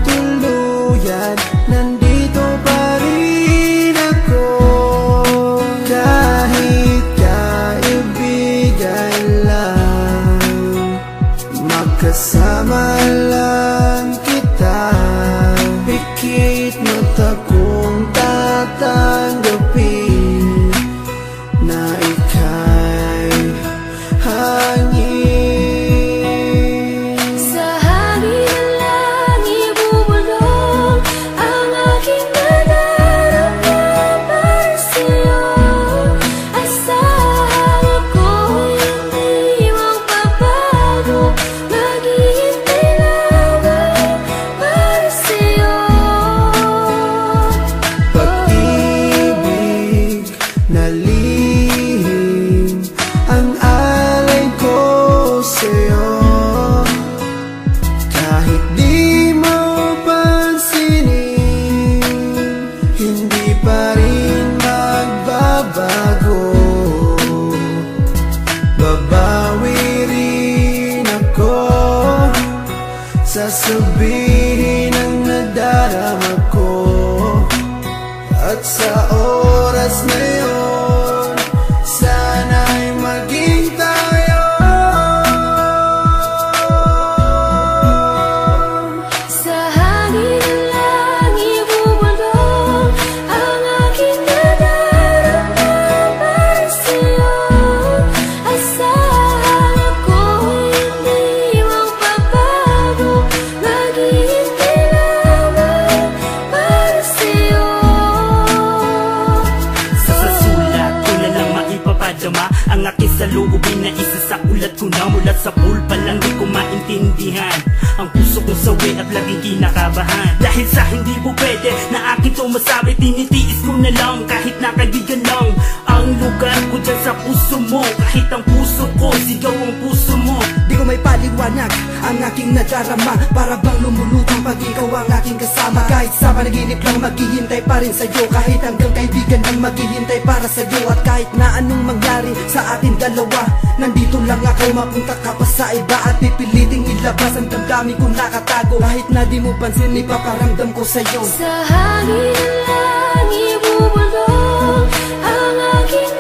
tuluyan, nandito pa rin ako. Kahit kaibigan lang, magkasama lang kita. Pikit mata kong tatanggapin na ika'y hangin. Sa hangin lang ibubulong ang aking nadarama para sa'yo. Asahan ako'y hindi magbabago, maghihintay lamang para sa'yo. Pag-ibig na lihim ang alay ko sa'yo. Kahit di mo pansinin, hindi pa rin magbabago. Babawi rin ako, sasabihin ang nadarama ko. At sa oras na yun, sana'y maging tayo. Sa hangin lang ibubulong ang aking nadarama para sa'yo. Asahan ako'y hindi magbabago, maghihintay lamang para sa'yo. Sa sulat ko na lang maipapadama ang aking saloobin na isa sa ulat ko na. Mula sa pool pa lang di ko maintindihan ang puso kong sawi at laging kinakabahan. Dahil sa hindi po pwede na akin to masabi, tinitiis ko na lang kahit na kaibigan lang ang lugar ko dyan sa puso mo. Kahit ang puso ko, sigaw ang puso mo. Di ko may paliwanag ang aking nadarama, para bang lumulutang pag ikaw ang aking kasama. Kahit sa panaginip lang maghihintay pa rin sa'yo, kahit hanggang kaibigan lang maghihintay para sa'yo. At kahit na anong mangyari sa ating dalawa, nandito lang ako, mapunta ka pa sa iba at pipiliting ilabas ang damdamin kong nakatago. Kahit na di mo pansin, ipaparamdam ko sa'yo. Sa hangin lang ibubulong ang aking